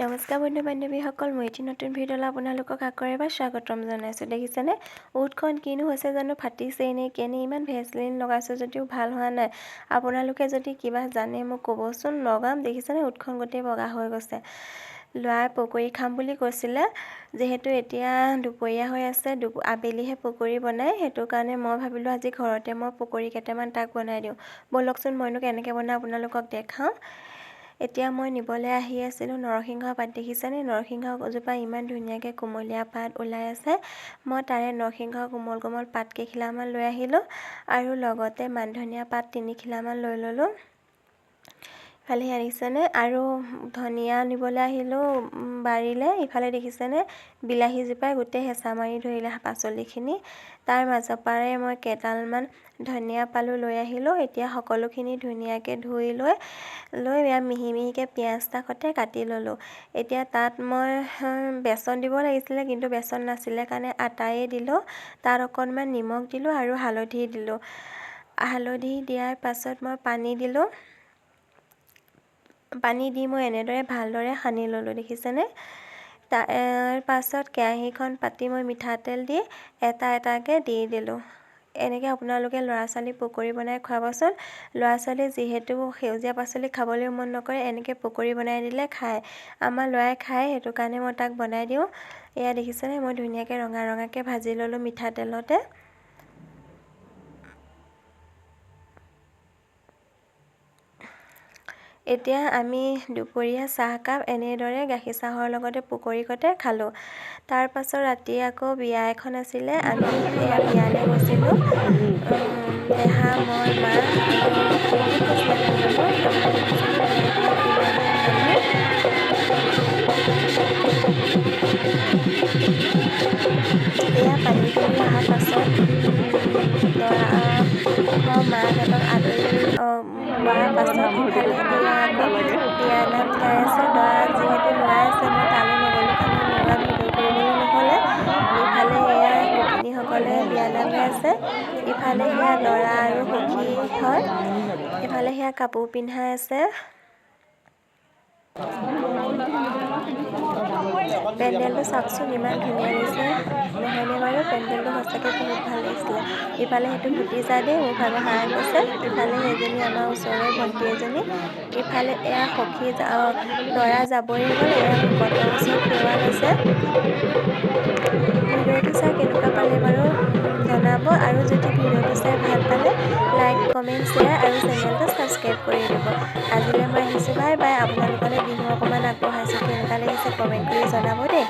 নমস্কাৰ বন্ধু বান্ধৱীসকল, মই এটি নতুন ভিডিঅ'লৈ আপোনালোকক আকৌ এবাৰ স্বাগতম জনাইছোঁ। দেখিছেনে উঠখন কিনো হৈছে জানো, ফাটিছেই নে কেনে? ইমান ভেচলিন লগাইছোঁ যদিও ভাল হোৱা নাই। আপোনালোকে যদি কিবা জানে মোক ক'বচোন, লগাম। দেখিছেনে উঠখন গোটেই বগা হৈ গৈছে। ল'ৰাই পকৰি খাম বুলি কৈছিলে, যিহেতু এতিয়া দুপৰীয়া হৈ আছে, আবেলিহে পকৰি বনায়, সেইটো কাৰণে মই ভাবিলোঁ আজি ঘৰতে মই পকৰি কেইটামান তাক বনাই দিওঁ। ব'লকচোন মইনো কেনেকৈ বনাওঁ আপোনালোকক দেখাওঁ। এতিয়া মই নিবলৈ আহি আছিলোঁ নৰসিংহ পাত। দেখিছেনে নৰসিংহ গছজোপা ইমান ধুনীয়াকৈ কুমলীয়া পাত ওলাই আছে। মই তাৰে নৰসিংহ কোমল কোমল পাত কেইখিলামান লৈ আহিলোঁ আৰু লগতে মান ধনিয়া পাত 3 খিলামান লৈ ল'লোঁ। ইফালে দেখিছেনে আৰু ধনিয়া নিবলৈ আহিলোঁ বাৰীলৈ। ইফালে দেখিছেনে বিলাহীজোপাই গোটেই হেঁচা মাৰি ধৰিলে পাচলিখিনি। তাৰ মাজৰ পৰাই মই কেইডালমান ধনিয়া পালোঁ লৈ আহিলোঁ। এতিয়া সকলোখিনি ধুনীয়াকৈ ধুই লৈ এয়া মিহি মিহিকৈ পিঁয়াজ এটা সৈতে কাটি ল'লোঁ। এতিয়া তাত মই বেচন দিব লাগিছিলে, কিন্তু বেচন নাছিলে কাৰণে আটায়ে দিলোঁ। তাত অকণমান নিমখ দিলোঁ আৰু হালধি দিলোঁ। হালধি দিয়াৰ পাছত মই পানী দিলোঁ। পানী দি মই এনেদৰে ভালদৰে সানি ল'লোঁ। দেখিছেনে? তাৰ পাছত কেৰাহীখন পাতি মই মিঠাতেল দি এটা এটাকৈ দি দিলোঁ। এনেকৈ আপোনালোকে ল'ৰা ছোৱালীক পকৰি বনাই খুৱাবচোন। ল'ৰা ছোৱালীয়ে যিহেতু সেউজীয়া পাচলি খাবলৈ মন নকৰে, এনেকৈ পকৰি বনাই দিলে খায়। আমাৰ ল'ৰাই খায়, সেইটো কাৰণে মই তাক বনাই দিওঁ। এয়া দেখিছেনে মই ধুনীয়াকৈ ৰঙা ৰঙাকৈ ভাজি ল'লোঁ মিঠাতেলতে। এতিয়া আমি দুপৰীয়া চাহকাপ এনেদৰে গাখীৰ চাহৰ লগতে পকৰি সৈতে খালোঁ। তাৰ পাছত ৰাতি আকৌ বিয়া এখন আছিলে, আমি এয়া বিয়ালৈ গৈছিলোঁ। দেহা, মই, মা বহুত গৈছিলে মানুহ। আমাৰ দেখিছেনে বিয়াখনত কিমানজন মানুহ। এয়া পানীখিনি অহাৰ পাছত দৰা ঘৰৰ মাকহঁতক আদৰি লোৱাৰ পাছত ইফালে এয়া আকৌ বিয়ানাম গাই আছে। দৰা যিহেতু নোৱাই আছে, মই তালৈ নগ'লোঁ কাৰণে নোৱা ভিডিঅ' কৰিবলৈ নহ'লে। ইফালে এয়া গোপিনীসকলে বিয়ানাম গাই আছে, ইফালে সেয়া দৰা আৰু সখী হয়, ইফালে সেয়া কাপোৰ পিন্ধাই আছে। পেণ্ডেলটো চাওকচোন ইমান ধুনীয়া লাগিছে নহয়নে বাৰু? পেণ্ডেলটো সঁচাকৈ বহুত ভাল লাগিছিলে। ইফালে সেইটো ভতিজা দেই, মোৰ ভাগৰ হাঁহ কৈছে। ইফালে সেইজনী আমাৰ ওচৰৰে ভণ্টি এজনী। ইফালে এয়া সখী দৰা যাবই হ'ল, এয়া ভকতৰ ওচৰত সেৱা লৈছে। ভিডিঅ'টো চাই কেনেকুৱা পালে বাৰু জনাব, আৰু যদি ভিডিঅ'টো চাই ভাল পালে লাইক কমেণ্ট শ্বেয়াৰ আৰু চেনেলটো ছাবস্ক্ৰাইব কৰি দিব। আজিলৈ মই আহিছোঁ, বাই বাই। আপোনালোকলৈ বিহু অকণমান আগবঢ়াইছোঁ, কেনেকুৱা লাগিছে কমেণ্ট কৰি জনাব দেই।